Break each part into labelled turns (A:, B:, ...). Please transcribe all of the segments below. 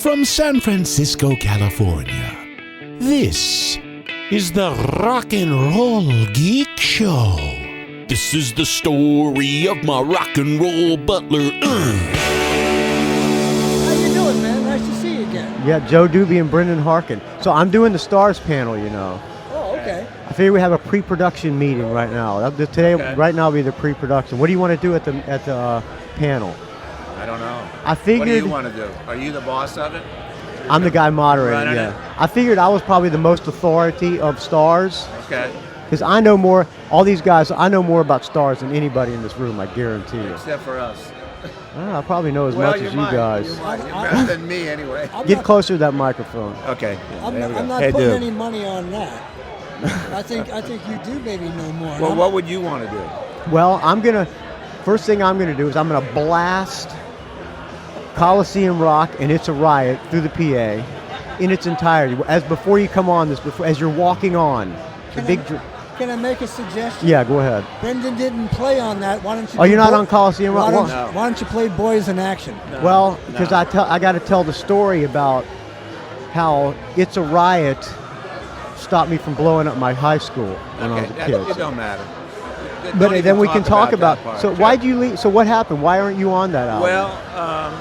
A: from San Francisco, California, this is the Rock and Roll Geek Show. This is the story of my rock and roll butler.
B: How you doing, man? Nice to see you again.
C: Yeah, Joe Dubé and Brendon Harkin. So I'm doing the Starz panel, you know.
B: Oh, okay.
C: I figure we have a pre-production meeting right now. Today, right now, will be the pre-production. What do you want to do at the panel?
D: I don't know.
C: I figured.
D: What do you want to do? Are you the boss of it?
C: I'm the guy moderating. Yeah. I figured I was probably the most authority of Starz.
D: Okay.
C: Because I know more. All these guys, I know more about Starz than anybody in this room. I guarantee you.
D: Except for us.
C: I probably know as much as you guys.
D: You're better than me, anyway.
C: Get closer to that microphone.
D: Okay.
B: I'm not putting any money on that. I think you do maybe know more.
D: Well, what would you want to do?
C: Well, first thing I'm gonna do is I'm gonna blast Coliseum Rock and It's a Riot through the PA in its entirety. Before you come on as you're walking on.
B: Can I make a suggestion?
C: Yeah, go ahead.
B: Brendon didn't play on that. Why don't you?
C: Oh, you're not on Coliseum Rock?
B: Why don't you play Boys in Action?
D: No.
C: Well, because I got to tell the story about how It's a Riot stopped me from blowing up my high school when I was a kid.
D: It don't matter.
C: But then we can talk about. So
D: Jeff.
C: why'd you leave? So what happened? Why aren't you on that album?
D: Well,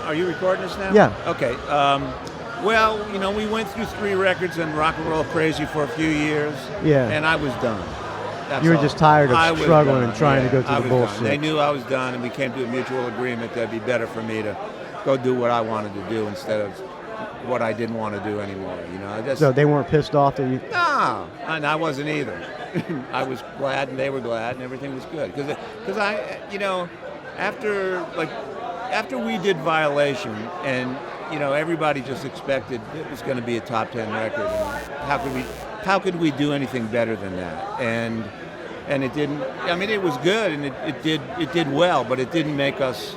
D: are you recording this now?
C: Yeah.
D: Okay. Well, we went through 3 records and rock and roll crazy for a few years.
C: Yeah.
D: And I was done.
C: You were just tired of struggling and trying to go through the bullshit.
D: Done. They knew I was done, and we came to a mutual agreement that it'd be better for me to go do what I wanted to do instead of what I didn't want to do anymore.
C: So they weren't pissed off that you?
D: No, and I wasn't either. I was glad, and they were glad, and everything was good. Because I, after we did Violation, and everybody just expected it was going to be a top 10 record. And how could we do anything better than that? And it didn't. I mean, it was good, and it did well, but it didn't make us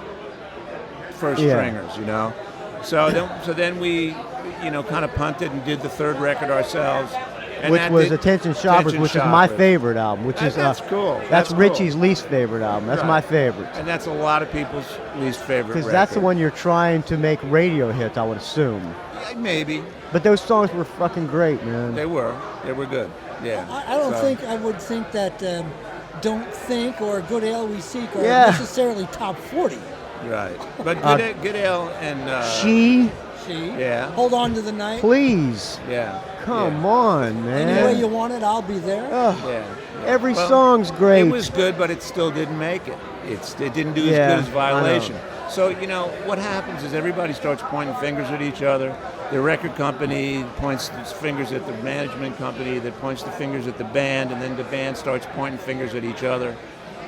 D: first stringers, So then we, kind of punted and did the 3rd record ourselves. And
C: which was Attention Shoppers, which is my favorite album.
D: That's cool.
C: That's Richie's least favorite album. That's my favorite.
D: And that's a lot of people's least favorite.
C: Because that's the one you're trying to make radio hits, I would assume.
D: Yeah, maybe.
C: But those songs were fucking great, man.
D: They were good. Yeah.
B: I would think that Don't Think or Good Ale We Seek are necessarily top 40.
D: Right. But Good Ale and
C: She.
D: Yeah.
B: Hold On to the Night.
C: Please.
D: Yeah.
C: Come on, man.
B: Any way you want it, I'll be there.
C: Every song's great.
D: It was good, but it still didn't make it. It didn't do as good as Violation. So, what happens is everybody starts pointing fingers at each other. The record company points its fingers at the management company that points the fingers at the band, and then the band starts pointing fingers at each other.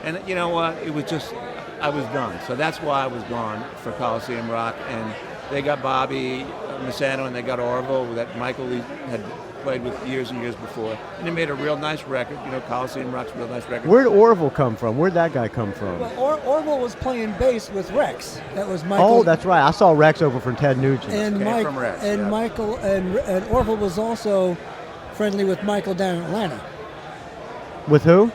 D: And you know what? It was just, I was done. So that's why I was gone for Coliseum Rock. And they got Bobby Misano and they got Orville that Michael had played with years and years before. And they made a real nice record. Coliseum Rock's a real nice record.
C: Where'd Orville come from? Where'd that guy come from?
B: Well, Orville was playing bass with Rex. That was Michael.
C: Oh, that's right. I saw Rex over from Ted Nugent.
B: And Michael and Orville was also friendly with Michael down in Atlanta.
C: With who?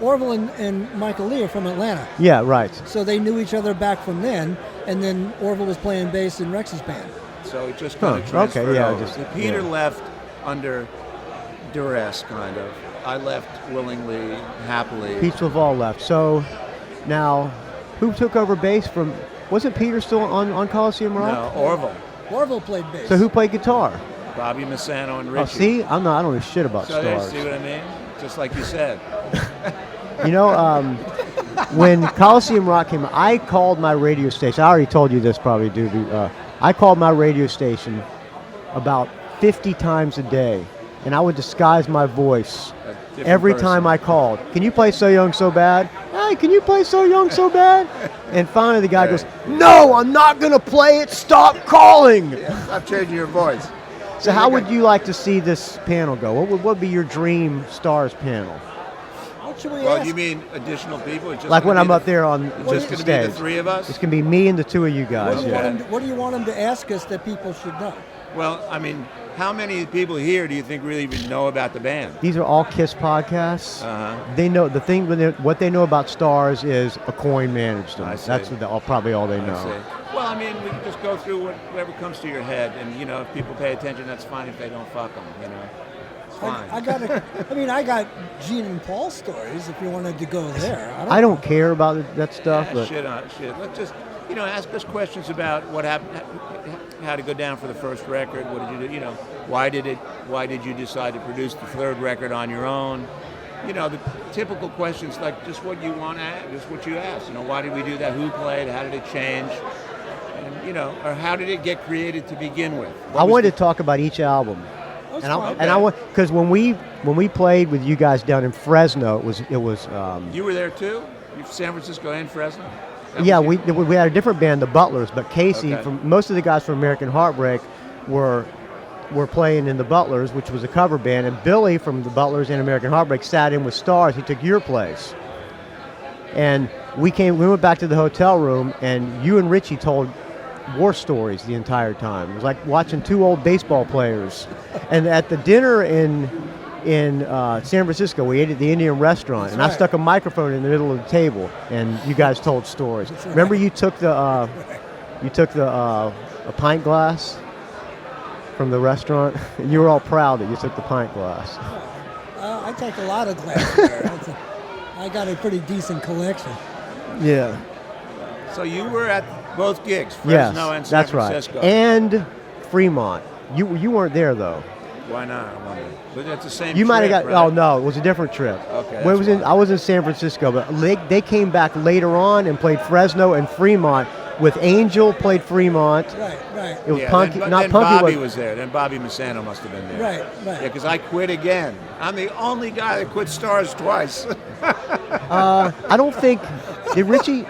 B: Orville and Michael Lee are from Atlanta.
C: Yeah, right.
B: So they knew each other back from then, and then Orville was playing bass in Rex's band.
D: So it just kind of transferred over. Peter left under duress, kind of. I left willingly, happily.
C: Pete Laval left. So now, who took over bass from? Wasn't Peter still on Coliseum Rock?
D: No, Orville.
B: Orville played bass.
C: So who played guitar?
D: Bobby Misano and Richie.
C: Oh, see, I don't know shit about Starz.
D: See what I mean? Just like you said.
C: When Coliseum Rock came out, I called my radio station. I already told you this, probably, Dubé. I called my radio station about 50 times a day, and I would disguise my voice every time I called. Can you play So Young So Bad? Hey, can you play So Young So Bad? And finally the guy goes, no, I'm not going to play it. Stop calling.
D: Yeah, stop changing your voice.
C: So how would you like to see this panel go? What would be your dream Starz panel?
B: What should we ask?
D: You mean additional people? Or just
C: like when I'm up there on
D: just
C: the
D: stage?
C: Be
D: the 3 of us?
C: It's going to be me and the 2 of you guys.
B: What do you want them to ask us that people should know?
D: Well, I mean, how many people here do you think really even know about the band?
C: These are all KISS podcasts. They know the thing. What they know about Starz is a coin managed them. That's probably all they know.
D: Well, I mean, we can just go through whatever comes to your head, and you know, if people pay attention, that's fine. If they don't, fuck them. You know, it's fine.
B: I got Gene and Paul stories. If you wanted to go there,
C: I don't care about that stuff.
D: Yeah,
C: but
D: shit. Let's just, you know, ask us questions about what happened, how to go down for the first record. What did you do? You know, why did you decide to produce the third record on your own? You know, the typical questions like just what you want to ask, just what you ask. You know, why did we do that? Who played? How did it change? And, you know, or how did it get created to begin with?
C: I wanted to talk about each album. And I want, because when we played with you guys down in Fresno, it was.
D: You were there too? San Francisco and Fresno?
C: Yeah, we had a different band, the Butlers, but Casey, most of the guys from American Heartbreak were playing in the Butlers, which was a cover band, and Billy from the Butlers and American Heartbreak sat in with Starz. He took your place, and we went back to the hotel room, and you and Richie told war stories the entire time. It was like watching two old baseball players. And at the dinner in San Francisco, we ate at the Indian restaurant, and I stuck a microphone in the middle of the table, and you guys told stories. Remember, you took a pint glass from the restaurant, and you were all proud that you took the pint glass.
B: I take a lot of glass there. I got a pretty decent collection.
C: Yeah.
D: So you were at both gigs, Fresno and San Francisco.
C: Right. And Fremont. You weren't there though.
D: Why not? I wonder. But that's the same.
C: You might have got.
D: Right?
C: Oh no, it was a different trip.
D: Okay.
C: I was in San Francisco, but they came back later on and played Fresno and Fremont. With Angel played Fremont.
B: Right.
C: It was
D: Punky.
C: Not
D: then
C: Punky.
D: Bobby was there. Then Bobby Massano must have been there.
B: Right.
D: Yeah, because I quit again. I'm the only guy that quit Starz twice.
C: I don't think. Did Richie?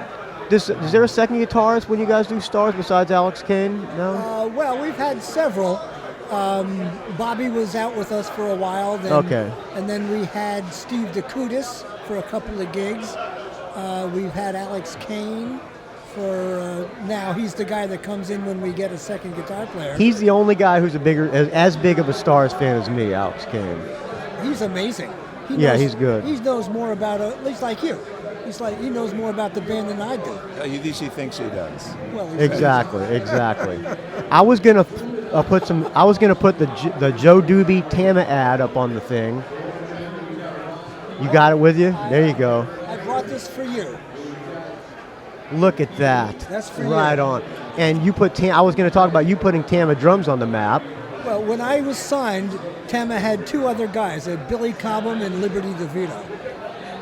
C: Is there a second guitarist when you guys do Starz besides Alex Kane? No.
B: Well, we've had several. Bobby was out with us for a while. And then we had Steve DeCoutis for a couple of gigs. We've had Alex Kane for now. He's the guy that comes in when we get a second guitar player.
C: He's the only guy who's as big of a Starz fan as me, Alex Kane.
B: He's amazing.
C: He's good.
B: He knows more about it, at least like you. He knows more about the band than I do.
D: At least he thinks he does.
B: Well,
C: exactly. I was gonna put the Joe Dubé Tama ad up on the thing. You got it with you? There you go.
B: I brought this for you.
C: Look at that.
B: That's for you.
C: Right on. And you I was going to talk about you putting Tama drums on the map.
B: Well, when I was signed, Tama had two other guys, Billy Cobham and Liberty DeVito.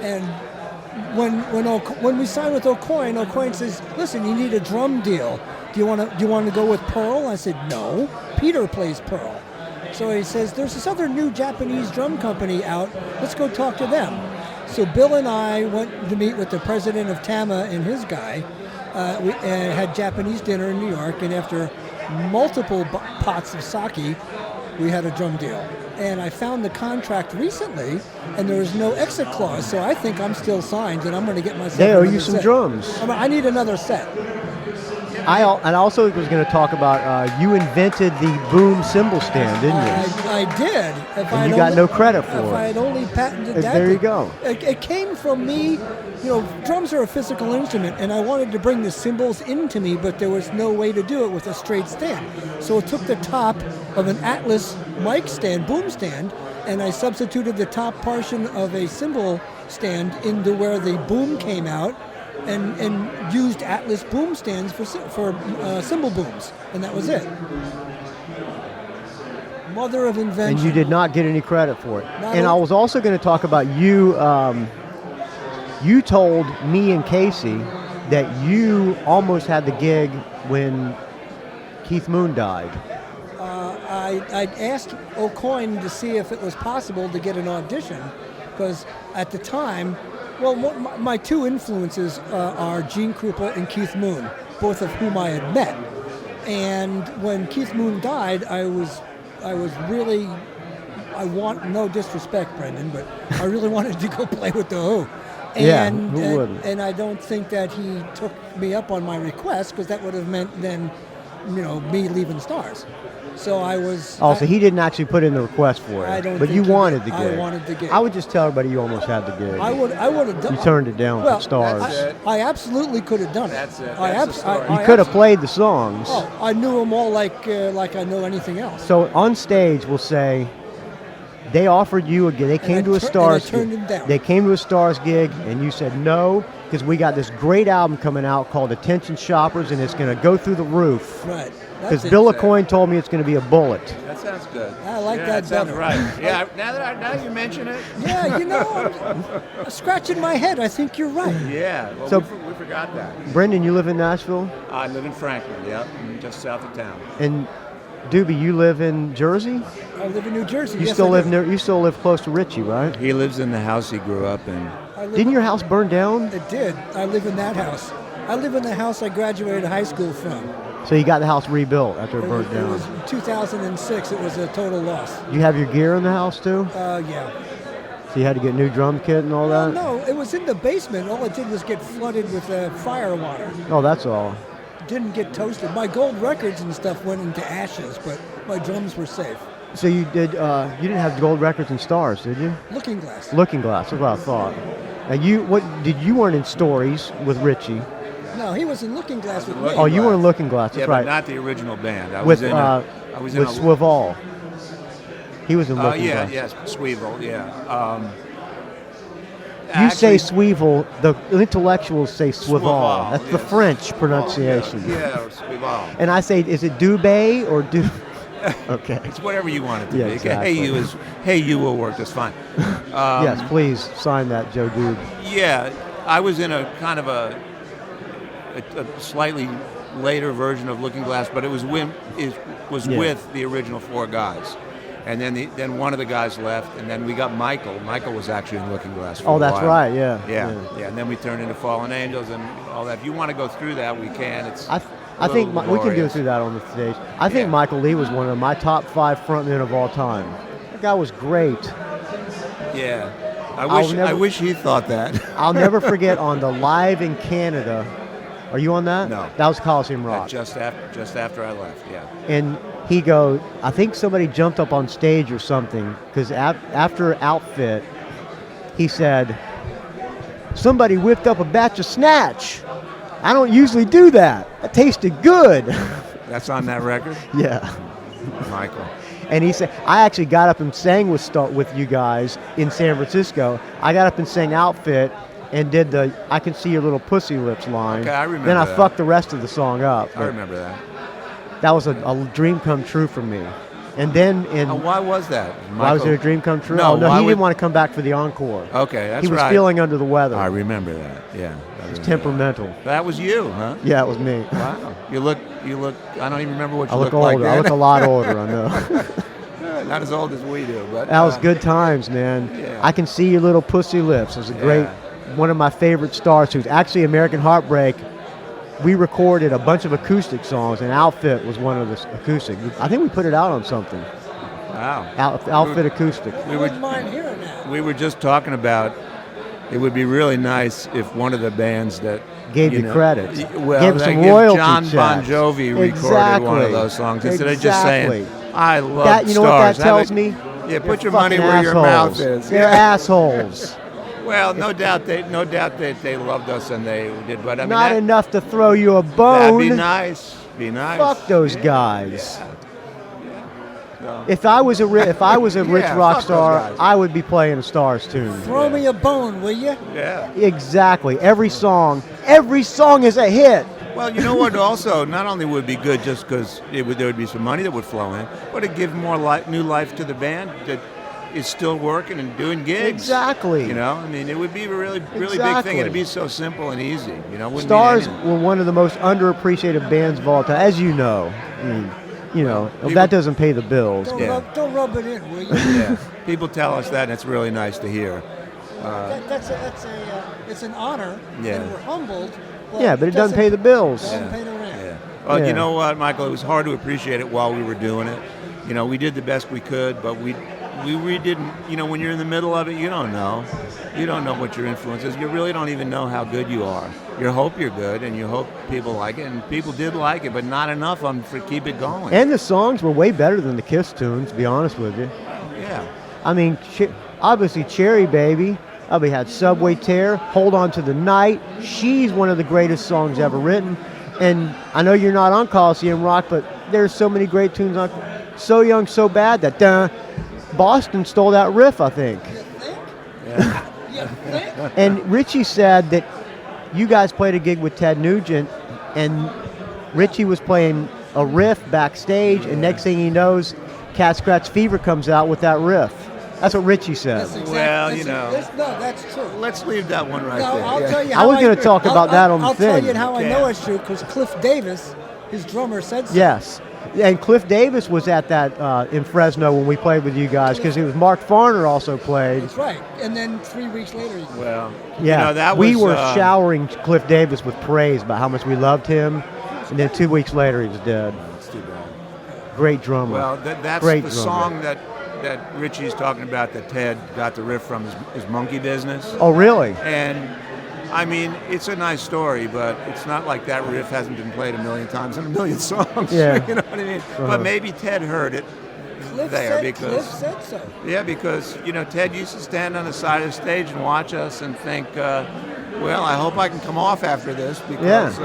B: And when we signed with Aucoin says, "Listen, you need a drum deal. Do you want to go with Pearl?" I said, "No. Peter plays Pearl." So he says, "There's this other new Japanese drum company out. Let's go talk to them." So Bill and I went to meet with the president of Tama and his guy. We had Japanese dinner in New York, and after multiple pots of sake, we had a drum deal. And I found the contract recently, and there was no exit clause, so I think I'm still signed, and I'm going to get myself
C: They owe you
B: set.
C: some drums.
B: I need another set.
C: I also was going to talk about you invented the boom cymbal stand, didn't you?
B: I did.
C: And you got no credit for it.
B: If I had only patented that.
C: There you go.
B: It came from me. Drums are a physical instrument, and I wanted to bring the cymbals into me, but there was no way to do it with a straight stand. So I took the top of an Atlas mic stand, boom stand, and I substituted the top portion of a cymbal stand into where the boom came out, and used Atlas boom stands for cymbal booms, and that was it. Mother of invention.
C: And you did not get any credit for it. I was also going to talk about you. You told me and Casey that you almost had the gig when Keith Moon died.
B: I asked Aucoin to see if it was possible to get an audition, because at the time, my two influences are Gene Krupa and Keith Moon, both of whom I had met. And when Keith Moon died, I was really, no disrespect, Brendon, but I really wanted to go play with the Who.
C: Who wouldn't?
B: And I don't think that he took me up on my request, because that would have meant then me leaving Starz. So I was.
C: Oh, so he didn't actually put in the request for it.
B: I don't.
C: But
B: think
C: you
B: he
C: wanted
B: did.
C: the gig.
B: I wanted the gig.
C: I would just tell everybody you almost had the gig.
B: I would have done.
C: You turned it down for Starz.
D: That's it.
B: I absolutely could have done it.
D: That's it.
B: I
D: That's the story.
C: You could have played the songs.
B: Oh, I knew them all like I know anything else.
C: So on stage, we'll say they offered you a gig. They came to a Starz.
B: Turned him down.
C: They came to a Starz gig, and you said no because we got this great album coming out called Attention Shoppers, and it's going to go through the roof.
B: Right.
C: Because Bill Aucoin told me it's going to be a bullet.
D: That sounds good.
B: I like
D: that
B: that
D: sounds
B: better.
D: right. Yeah, now you mention it.
B: Yeah, I'm scratching my head. I think you're right.
D: Yeah, well,
C: So-
D: we forgot that.
C: Brendan, you live in Nashville,
D: I live in Franklin, yep, just south of town.
C: and Dubé, you live in Jersey.
B: I live in New Jersey.
C: You
B: Yes,
C: still
B: I
C: live
B: do.
C: near. You still live close to Richie, right?
D: He lives in the house he grew up in.
B: I live
C: Didn't your house burn down?
B: It did. I live in that house. I live in the house I graduated high school from.
C: So you got the house rebuilt after it burnt
B: It
C: down.
B: was 2006. It was a total loss.
C: You have your gear in the house too,
B: Yeah.
C: so you had to get new drum kit and all that.
B: No, it was in the basement. All it did was get flooded with fire water.
C: Oh, that's all.
B: Didn't get toasted. My gold records and stuff went into ashes, but my drums were safe.
C: So you did. You didn't have gold records and Starz, did you?
B: Looking Glass.
C: Looking Glass. That's what I thought. And you, what did you weren't in Stories with Richie?
B: No, he was in Looking Glass with me.
C: Oh, you were in Looking Glass. That's
D: Yeah,
C: right.
D: but not the original band. I
C: with
D: was in I was in
C: with Swivall. He was in Looking
D: yeah,
C: Glass.
D: yes, Sweevel, yeah.
C: You say
D: actually,
C: Sweevel. The intellectuals say Swivall.
D: Swivall,
C: That's the
D: yes.
C: French pronunciation.
D: Yeah, or Sweevel.
C: And I say, is it Dubé or Du? Okay.
D: It's whatever you want it to
C: Yeah,
D: be.
C: exactly.
D: Hey you will work just fine.
C: Yes, please sign that, Joe Dude.
D: Yeah, I was in a kind of a slightly later version of Looking Glass, but it was with the original four guys. And then one of the guys left, and then we got Michael. Michael was actually in Looking Glass for a
C: Oh, that's
D: while.
C: right. Yeah.
D: Yeah. And then we turned into Fallen Angels and all that. If you want to go through that, we can. It's
C: I think we can go
D: glorious.
C: through that on the stage. I think
D: Yeah.
C: Michael Lee was one of my top 5 frontmen of all time. That guy was great.
D: Yeah.
C: I'll never-
D: I wish he thought that.
C: I'll never forget on the Live in Canada. Are you on that?
D: No.
C: That was Coliseum Rock.
D: just after I left. Yeah.
C: And he goes, I think somebody jumped up on stage or something, because after Outfit, he said, somebody whipped up a batch of Snatch. I don't usually do that. It tasted good.
D: That's on that record,
C: Yeah.
D: Michael.
C: And he said, I actually got up and sang with you guys in San Francisco. I got up and sang Outfit and did the I Can See Your Little Pussy Lips line.
D: Okay, I remember
C: Then I
D: that.
C: fucked the rest of the song up.
D: I remember that.
C: That was a dream come true for me. And then
D: Why was that?
C: why was it a dream come true?
D: No,
C: Oh, no,
D: why
C: he
D: would-
C: didn't want to come back for the encore.
D: Okay, that's
C: He was
D: right.
C: feeling under the weather.
D: I remember that. Yeah.
C: He was temperamental.
D: That was you, huh?
C: Yeah, it was me.
D: Wow. You look. I don't even remember what
C: I
D: you
C: look
D: looked like
C: older. I
D: then.
C: look a lot older, I know.
D: Not as old as we do, but
C: That was good times, man.
D: Yeah.
C: I Can See Your Little Pussy Lips. It was a great, one of my favorite Starz tunes. Actually, American Heartbreak, we recorded a bunch of acoustic songs, and Outfit was one of the acoustic. I think we put it out on something.
D: Wow.
C: Outfit acoustic.
B: I wouldn't mind hearing that.
D: We were just talking about. It would be really nice if one of the bands that
C: Gave you
D: know,
C: credit.
D: Well,
C: Gave
D: they
C: some
D: give
C: royalty
D: John Bon
C: checks.
D: Jovi recorded
C: Exactly.
D: one of those songs instead of just saying, "I love
C: That, you know what that
D: Starz."
C: tells me?
D: Yeah, put
C: They're
D: your money
C: fucking
D: where your mouth
C: assholes.
D: is.
C: They're assholes.
D: Well, no doubt they loved us and they did, but I mean
C: Not
D: that,
C: enough to throw you a
D: that'd
C: bone.
D: be nice. Be nice.
C: Fuck those guys.
D: So,
C: If I was a rich
D: Yeah,
C: rock
D: fuck those
C: star,
D: guys.
C: I would be playing a Starz tune.
B: Throw me a bone, will you?
D: yeah.
C: Exactly. Every song is a hit.
D: Well, you know what? Also, not only would it be good just because there would be some money that would flow in, but it'd give more new life to the band that is still working and doing gigs.
C: Exactly.
D: You know, I mean, it would be a really big
C: Exactly.
D: thing. It'd be so simple and easy. You know, wouldn't
C: Stars
D: mean anything.
C: were one of the most underappreciated bands of all time, as you know. I mean, you know,
D: people-
C: that doesn't pay the bills.
B: Don't,
D: Yeah.
B: don't rub it in, will you?
D: Yeah, people tell us that, and it's really nice to hear.
B: It's an honor.
D: Yeah.
B: And we're humbled.
C: Yeah, but it doesn't pay the bills.
B: Doesn't pay the rent.
D: Yeah. Well,
C: Yeah.
D: you know what, Michael? It was hard to appreciate it while we were doing it. You know, we did the best we could, but we we didn't, when you're in the middle of it, you don't know. You don't know what your influence is. You really don't even know how good you are. You hope you're good, and you hope people like it, and people did like it, but not enough of them to keep it going.
C: And the songs were way better than the Kiss tunes, to be honest with you.
D: Yeah.
C: I mean, obviously Cherry Baby. We had Subway Tear, Hold On to the Night. She's one of the greatest songs ever written. And I know you're not on Coliseum Rock, but there's so many great tunes on So Young, So Bad that Boston stole that riff, I think.
D: Yeah.
C: And Richie said that you guys played a gig with Ted Nugent, and Richie was playing a riff backstage, and next thing he knows, Cat Scratch Fever comes out with that riff. That's what Richie said.
D: Well,
B: no, that's true.
D: Let's leave that one right there.
B: I'll tell you
C: I was going to talk about that on the thing.
B: I'll tell you how I know it's true, because Cliff Davis, his drummer, said so.
C: Yes. And Cliff Davis was at that in Fresno when we played with you guys, because it was Mark Farner also played.
B: That's right. And then 3 weeks later, he
D: Well,
C: yeah, we were showering Cliff Davis with praise about how much we loved him, and then 2 weeks later he was dead.
D: That's too bad.
C: Great drummer.
D: Well, that's
C: Great
D: the
C: drummer.
D: song that Richie's talking about that Ted got the riff from his Monkey Business.
C: Oh, really?
D: And I mean, it's a nice story, but it's not like that riff hasn't been played a million times in a million songs.
C: Yeah.
D: You know what I mean?
C: Uh-huh.
D: But maybe Ted heard it
B: Cliff said so.
D: Yeah, because Ted used to stand on the side of the stage and watch us and think, well, I hope I can come off after this because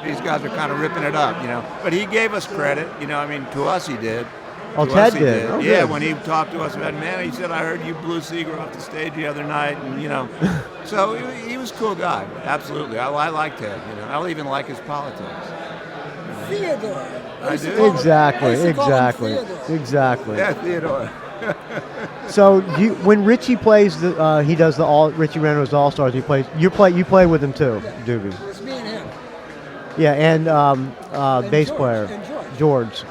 D: these guys are kind of ripping it up, But he gave us credit, to us he did.
C: Oh,
D: To us
C: Ted
D: he
C: did. Oh,
D: yeah,
C: good.
D: when he talked to us about, man, he said, I heard you blew Seeger off the stage the other night, and so he was a cool guy. Absolutely, I like Ted. I even like his politics.
B: Theodore.
D: I do.
C: Exactly.
D: Yeah, Theodore.
C: So when Richie plays he does Richie Randall's All Stars. You play with him too, Dubé.
B: It's me and him.
C: Yeah, and bass
B: George,
C: player
B: and
C: George.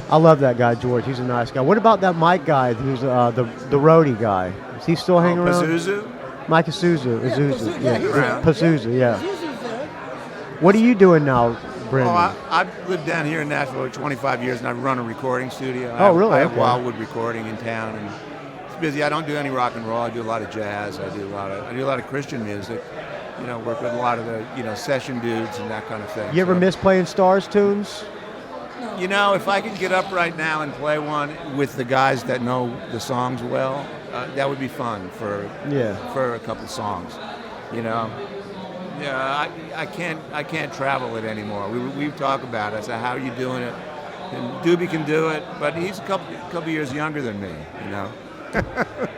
C: I love that guy, George. He's a nice guy. What about that Mike guy who's the roadie guy? Is he still hanging around?
D: Pazuzu?
C: Mike Isuzu.
B: Pazuzu, yeah, he's
D: around.
C: Pazuzu, yeah.
B: Pazuzu's there.
C: What are you doing now, Brendon?
D: I've lived down here in Nashville for 25 years, and I run a recording studio.
C: Really?
D: I have
C: Okay.
D: Wildwood Recording in town, and it's busy. I don't do any rock and roll. I do a lot of jazz. I do a lot of Christian music. Work with a lot of the session dudes and that kind of thing.
C: You ever miss playing Starz tunes?
D: If I could get up right now and play one with the guys that know the songs well, that would be fun for a couple songs. Yeah, I can't travel it anymore. We talk about it. I said, how are you doing it? And Dubé can do it, but he's a couple years younger than me.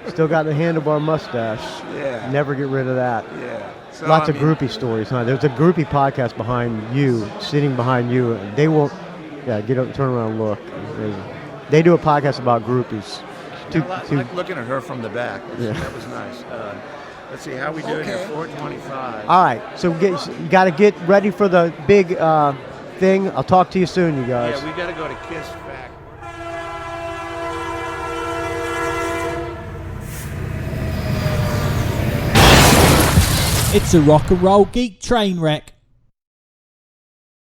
C: Still got the handlebar mustache.
D: Yeah.
C: Never get rid of that.
D: Yeah. So,
C: Lots of groupie stories, huh? There's a groupie podcast sitting behind you. They won't. Yeah, get up, turn around, and look. They do a podcast about groupies.
D: I like looking at her from the back. That was nice. Let's see how we do it here. 4:25.
C: All right, so you got to get ready for the big thing. I'll talk to you soon, you guys.
D: Yeah, we got to go to Kiss Fact.
E: It's a rock and roll geek train wreck.